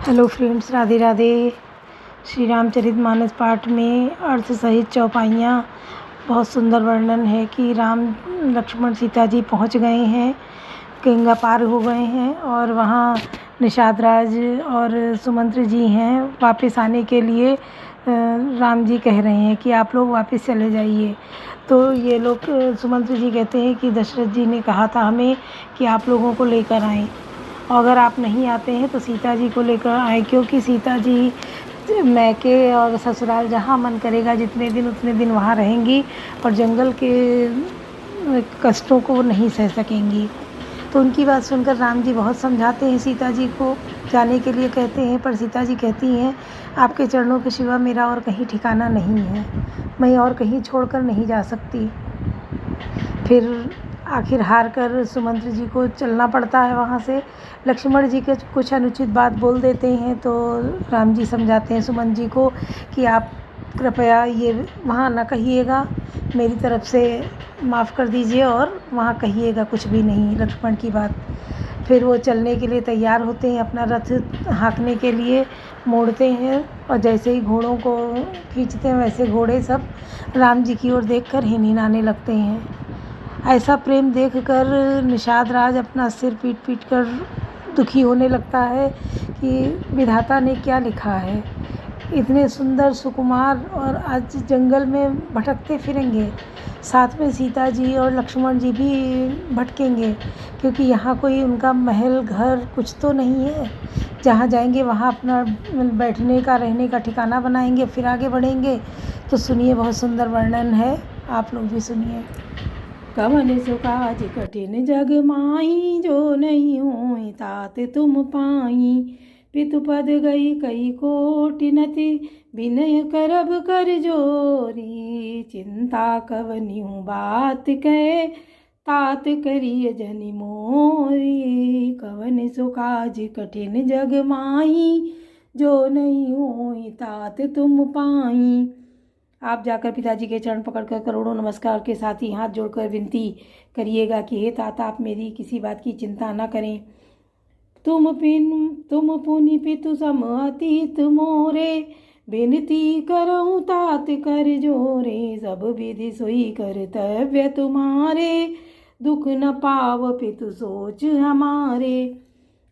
Hello friends, Radhe Radhe. Shri Ramcharitmanas पाठ में अर्थ सहित चौपाइयाँ। बहुत सुंदर वर्णन है कि राम लक्ष्मण सीता जी पहुँच गए हैं, गंगा पार हो गए हैं और वहाँ निषाद राज और सुमंत्र जी हैं। वापस आने के लिए राम जी कह रहे हैं कि आप लोग वापस चले जाइए। तो ये लोग सुमंत्र जी कहते हैं कि दशरथ जी ने कहा था हमें कि आप लोगों को लेकर आएँ, और अगर आप नहीं आते हैं तो सीता जी को लेकर आए, क्योंकि सीता जी मैके और ससुराल जहाँ मन करेगा जितने दिन उतने दिन वहाँ रहेंगी और जंगल के कष्टों को नहीं सह सकेंगी। तो उनकी बात सुनकर राम जी बहुत समझाते हैं, सीता जी को जाने के लिए कहते हैं, पर सीता जी कहती हैं आपके चरणों के सिवा मेरा और कहीं ठिकाना नहीं है, मैं और कहीं छोड़कर नहीं जा सकती। फिर आखिर हार कर सुमंत्र जी को चलना पड़ता है वहाँ से। लक्ष्मण जी के कुछ अनुचित बात बोल देते हैं तो राम जी समझाते हैं सुमंत्र जी को कि आप कृपया ये वहाँ ना कहिएगा, मेरी तरफ से माफ़ कर दीजिए और वहाँ कहिएगा कुछ भी नहीं लक्ष्मण की बात। फिर वो चलने के लिए तैयार होते हैं, अपना रथ हाँकने के लिए मोड़ते हैं और जैसे ही घोड़ों को खींचते हैं वैसे घोड़े सब राम जी की ओर देखकर हिनहिनाने लगते हैं। ऐसा प्रेम देखकर निषाद राज अपना सिर पीट पीट कर दुखी होने लगता है कि विधाता ने क्या लिखा है, इतने सुंदर सुकुमार और आज जंगल में भटकते फिरेंगे, साथ में सीता जी और लक्ष्मण जी भी भटकेंगे, क्योंकि यहाँ कोई उनका महल घर कुछ तो नहीं है। जहाँ जाएंगे वहाँ अपना बैठने का रहने का ठिकाना बनाएंगे, फिर आगे बढ़ेंगे। तो सुनिए, बहुत सुंदर वर्णन है, आप लोग भी सुनिए। कवन सो काज कठिन जग माही, जो नहीं होई तात तुम पाई। पितु पद गई कई कोटि नति, विनय करब कर जोरी। चिंता कवनियों बात कहे, तात करिय जनि मोरी। कवन सो काज कठिन जग माही, जो नहीं होई तात तुम पाई। आप जाकर पिताजी के चरण पकड़कर करोड़ों नमस्कार के साथ ही हाथ जोड़कर विनती करिएगा कि हे तात, आप मेरी किसी बात की चिंता न करें। तुम पुनि पितु सम अतीत मोरे, विनती करऊँ तात कर जोरे। सब विधि सोई कर्तव्य तुम्हारे, दुख न पाव पितु सोच हमारे।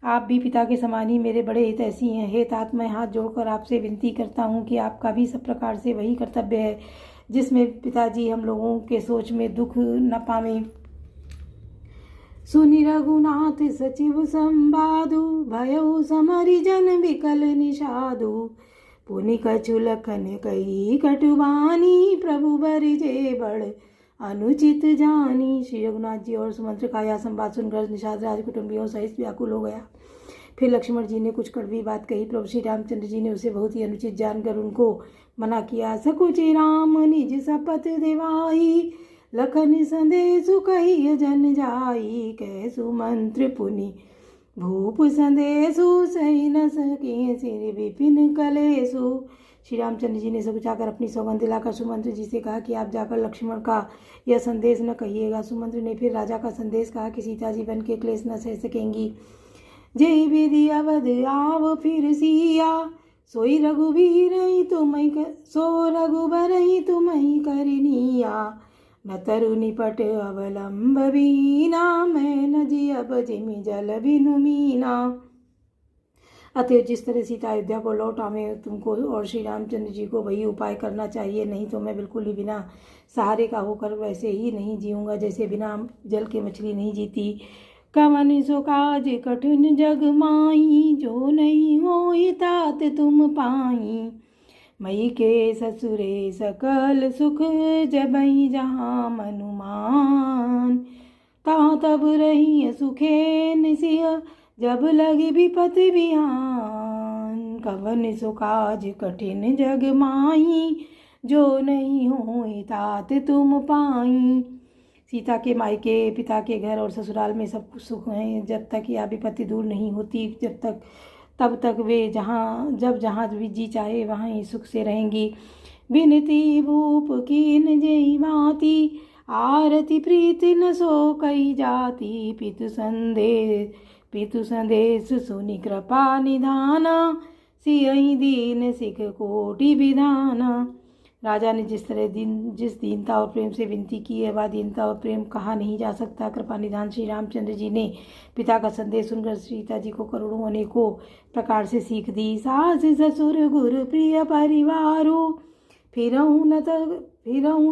आप भी पिता के समान ही मेरे बड़े हितैषी हैं। हे तात, मैं हाथ जोड़कर आपसे विनती करता हूँ कि आपका भी सब प्रकार से वही कर्तव्य है जिसमें पिताजी हम लोगों के सोच में दुख न पावें। सुनि रघुनाथ सचिव संवादु, भयउ समरि जन विकल निषादु। पुनि कछु लखन कही कटुबानी, प्रभु बरिजे बड़ अनुचित जानी। श्री रघुनाथ जी और सुमंत्र का यह संवाद सुनकर निषाद राज कुटुंबियों सहित व्याकुल हो गया। फिर लक्ष्मण जी ने कुछ कड़वी बात कही। प्रभु श्री रामचंद्र जी ने उसे बहुत ही अनुचित जानकर उनको मना किया। सकुचि राम निज शपथ दिवाई, लखन संदेशु कही जन जाई। कह सुमंत्र पुनि भूप संदेशु, सही न सके सिर विपिन कलेशु। श्री रामचंद्र जी ने सब जाकर अपनी सौगंध दिलाकर सुमंत्र जी से कहा कि आप जाकर लक्ष्मण का यह संदेश न कहिएगा। सुमंत्र ने फिर राजा का संदेश कहा कि सीता जी बन के क्लेश न सह सकेंगी। जय विधि अवध आव फिर सिया, सोई रघुबीर सो रघुबर ही तुम्हें करनिया। न तरु निपट अवलंब बीना, मैं न जियब जिमि जल बिनु मीना। अतः जिस तरह सीता अयोध्या को लौट आवे, तुमको और श्री रामचंद्र जी को वही उपाय करना चाहिए, नहीं तो मैं बिल्कुल ही बिना सहारे का होकर वैसे ही नहीं जीऊँगा जैसे बिना जल के मछली नहीं जीती। कवन सो काज कठिन जग माई, जो नहीं होई तात तुम पाई। मई के ससुरे सकल सुख, जबई जहाँ मनुमान। ता तब रही सुखे निसिय, जब लगी विपति बिहान। कवन सो काज कठिन जग माई, जो नहीं होई तात तुम पाई। सीता के मायके, पिता के घर और ससुराल में सब कुछ सुख हैं। जब तक यह विपत्ति दूर नहीं होती तब तक वे जहाँ भी जी चाहे वहाँ ही सुख से रहेंगी। विनती भूप कीन जय भांति, आरती प्रीति न सो कई जाती। पितु संदेश पितु संदेश सुनि कृपा निधाना, सियहि दीन सिख कोटि विधाना। राजा ने जिस दीनता और प्रेम से विनती की है वह दीनता और प्रेम कहा नहीं जा सकता। कृपा निधान श्री रामचंद्र जी ने पिता का संदेश सुनकर सीता जी को करोड़ों अनेकों प्रकार से सीख दी। सास ससुर गुरु प्रिय परिवारो, फिरऊँ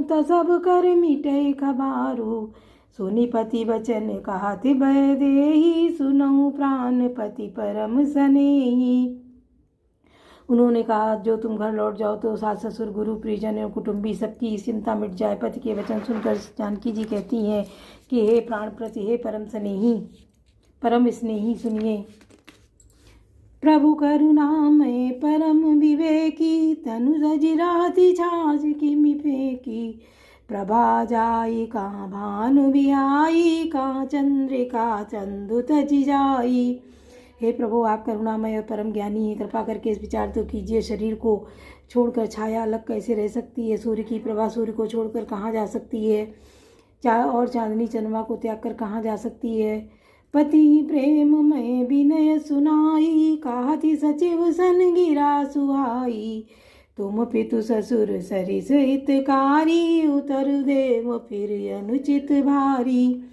त सब कर मिटे खबारो। सुनि पति वचन कहत भय देहि, सुनऊँ प्राण पति परम स्नेही। उन्होंने कहा जो तुम घर लौट जाओ तो सास ससुर गुरु परिजन और कुटुंबी सबकी चिंता मिट जाए। पति के वचन सुनकर जानकी जी कहती हैं कि हे प्राणप्रति, हे परम स्नेही सुनिए। प्रभु करुणामय परम विवेकी, तनु सजिराति छाछ किमि फेंकी। प्रभा जाई कहाँ भानु बिहाई, कहाँ चंद्रिका चंदु तजि जाई। हे प्रभु, आप करुणामय और परम ज्ञानी हैं, कृपा करके इस विचार तो कीजिए, शरीर को छोड़कर छाया अलग कैसे रह सकती है? सूर्य की प्रभा सूर्य को छोड़कर कहाँ जा सकती है? और चांदनी चंद्रमा को त्याग कर कहाँ जा सकती है? पति प्रेम में विनय सुनाई, कहति सचिव सन गिरा सुहाई। तुम पितु ससुर सरिस हितकारी, उतर देव फिर अनुचित भारी।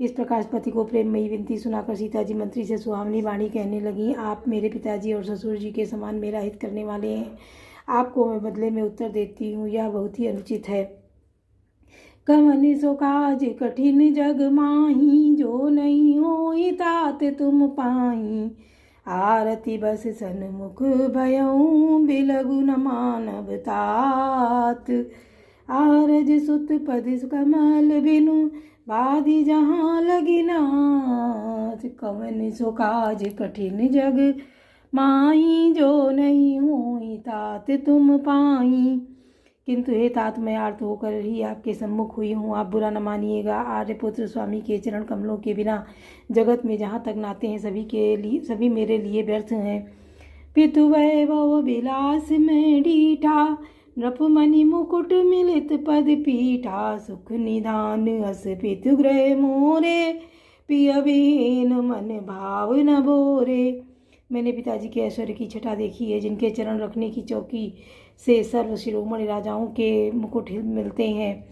इस प्रकार पति को प्रेममयी विनती सुनाकर सीता जी मंत्री से सुहावनी वाणी कहने लगी। आप मेरे पिताजी और ससुर जी के समान मेरा हित करने वाले हैं, आपको मैं बदले में उत्तर देती हूँ, यह बहुत ही अनुचित है। कवन सो काज कठिन जग माही, जो नहीं होई तात तुम पाई। आरती बस सन्मुख भयऊँ, बिलगु न मानव तात। आरज सुत पद कमल बिनु, बाधी जहाँ लगी नाथ। कवन सो काज कठिन जग माही, जो नहीं होई तात तुम पाई। किंतु हे तात, मैं आर्त होकर ही आपके सम्मुख हुई हूँ, आप बुरा न मानिएगा। आर्यपुत्र स्वामी के चरण कमलों के बिना जगत में जहाँ तक नाते हैं सभी मेरे लिए व्यर्थ हैं। पितु वैभव विलास में डीठा, नृपमणि मुकुट मिलित पद पीठा। सुख निधान अस पितु गृह मोरे, पिय विहीन मन भाव न बोरे। मैंने पिताजी के ऐश्वर्य की छटा देखी है, जिनके चरण रखने की चौकी से सर्व शिरोमणि राजाओं के मुकुट मिलते हैं,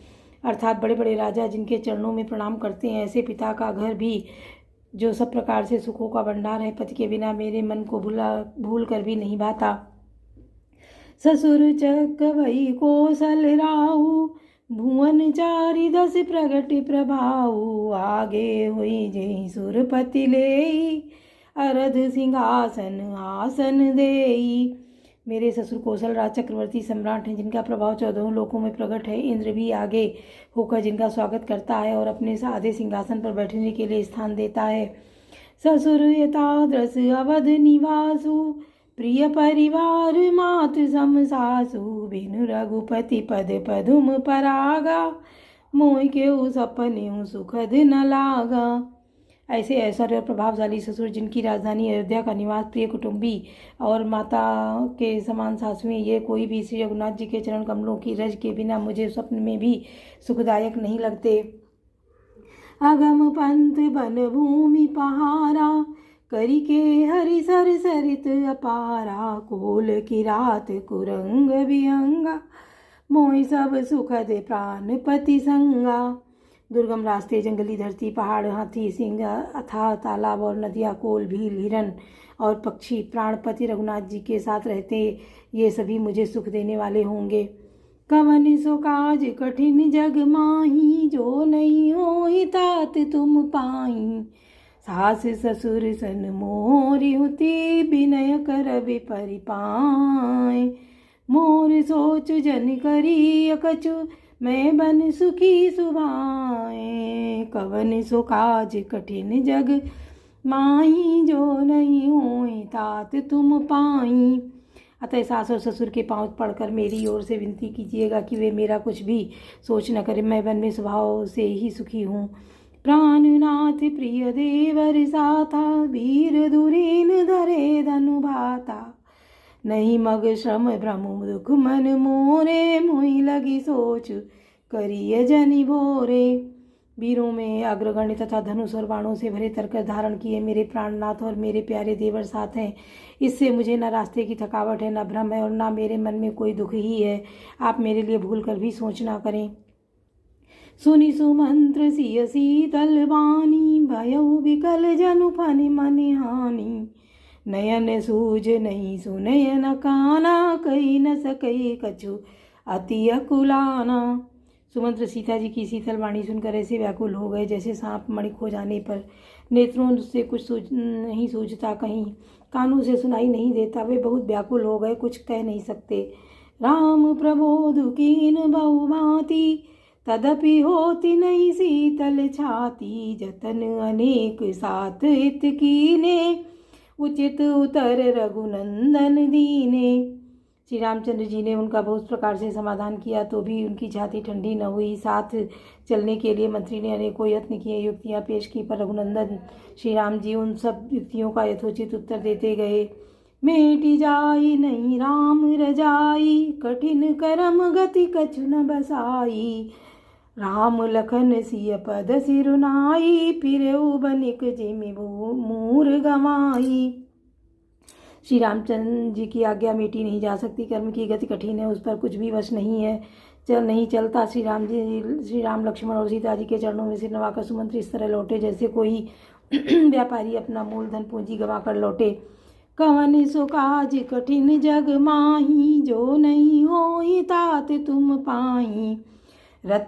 अर्थात बड़े बड़े राजा जिनके चरणों में प्रणाम करते हैं। ऐसे पिता का घर भी जो सब प्रकार से सुखों का भंडार है, पति के बिना मेरे मन को भूल कर भी नहीं भाता। ससुर चक वही कौशल राहु, भुवन चारि दस प्रगट प्रभाऊ। आगे हुई जय सुरपति लेई, अरध सिंहासन आसन देई। मेरे ससुर कौशल राज चक्रवर्ती सम्राट हैं, जिनका प्रभाव 14 लोकों में प्रकट है। इंद्र भी आगे होकर जिनका स्वागत करता है और अपने आधे सिंहासन पर बैठने के लिए स्थान देता है। ससुर यथादृश अवध निवासु, प्रिय परिवार मातु सम सासु। बिनु रघुपति पद पदुम परागा, मोह के सपने सुखद न लागा। ऐसे ऐश्वर्य और प्रभावशाली ससुर, जिनकी राजधानी अयोध्या का निवास, प्रिय कुटुंबी और माता के समान सासुएं, ये कोई भी श्री रघुनाथ जी के चरण कमलों की रज के बिना मुझे स्वप्न में भी सुखदायक नहीं लगते। अगम पंथ बन भूमि पहारा, करी के हरि सर सरित अपारा। कोल की रात कुरंग विहंगा, मोहि सब सुखद प्राण पति संगा। दुर्गम रास्ते, जंगली धरती, पहाड़, हाथी, सिंह, अथाह तालाब और नदियाँ, कोल, भील, हिरन और पक्षी प्राणपति रघुनाथ जी के साथ रहते, ये सभी मुझे सुख देने वाले होंगे। कवन सो काज कठिन जग माही, जो नहीं होई तात तुम पाई। सास ससुर सन मोरि हुति, विनय कर परिपाय। मोर सोच जन करी कछु, मैं बन सुखी सुभाए। कवन सो काज कठिन जग माही, जो नहीं होई तात तुम पाई। अतः सास और ससुर के पांव पड़कर मेरी ओर से विनती कीजिएगा कि वे मेरा कुछ भी सोच न करें, मैं वन में स्वभाव से ही सुखी हूँ। प्राणनाथ प्रिय देवर साथा, वीर दुरीन धरे धनु भाता। नहीं मग श्रम भ्रम दुख मन मोरे, मोहि लगी सोच करिय जनि भोरे। वीरों में अग्रगण्य तथा धनुष और बाणों से भरे तरकस धारण किए मेरे प्राणनाथ और मेरे प्यारे देवर साथ हैं। इससे मुझे न रास्ते की थकावट है, न भ्रम है और न मेरे मन में कोई दुख ही है। आप मेरे लिए भूल कर भी सोच ना करें। सुनि सुमंत्र सिय शीतल वाणी, भयउ विकल जनु फनि मनि हानि। नयन सूझ नहीं सुनय न काना, कही न सकई कछु अति अकुलाना। सुमंत्र सीता जी की शीतल वाणी सुनकर ऐसे व्याकुल हो गए जैसे सांप मणि खो जाने पर। नेत्रों से कुछ नहीं सूझता, कहीं कानों से सुनाई नहीं देता। वे बहुत व्याकुल हो गए, कुछ कह नहीं सकते। राम प्रबोध कीन बहुभांति, तदपि होती नहीं शीतल छाती। जतन अनेक साथ हित कीने, उचित उतर रघुनंदन दीने। श्री रामचंद्र जी ने उनका बहुत प्रकार से समाधान किया तो भी उनकी छाती ठंडी न हुई। साथ चलने के लिए मंत्री ने अनेकों यत्न किए, युक्तियाँ पेश की, पर रघुनंदन श्री राम जी उन सब युक्तियों का यथोचित उत्तर देते गए। मेटी जाई नहीं राम रजाई, कठिन करम गति कछु न बसाई। राम लखन सिय पद सिरुनाई, फिरेउ बनिक जिमि मूर गमाई। श्री रामचंद्र जी की आज्ञा मेटी नहीं जा सकती, कर्म की गति कठिन है, उस पर कुछ भी वश नहीं है, नहीं चलता। श्री राम लक्ष्मण और सीता जी के चरणों में सिर नवाकर सुमंत्र इस तरह लौटे जैसे कोई व्यापारी अपना मूलधन पूंजी गवा कर लौटे। कवन सो काज कठिन जग माही, जो नहीं होई तात तुम पाई। रथ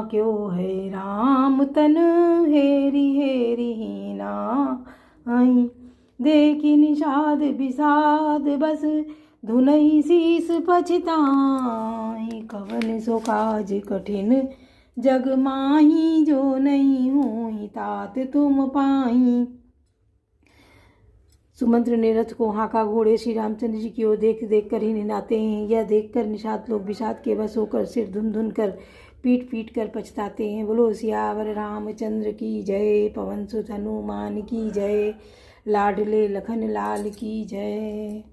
क्यों है राम तन, हेरी हेरी हीना आई। देखी निषाद विषाद बस, धुनई शीस पछताई। कवन सो काज कठिन जग माही, जो नहीं होई तात तुम पाई। सुमंत्र ने रथ को हाँका, घोड़े श्री रामचंद्र जी की ओर देख देख कर ही निनाते हैं। यह देखकर निषाद लोग विषाद के बस होकर सिर धुन धुन कर पीट पीट कर पछताते हैं। बोलो सियावर रामचंद्र की जय, पवन सुत हनुमान की जय, लाडले लखन लाल की जय।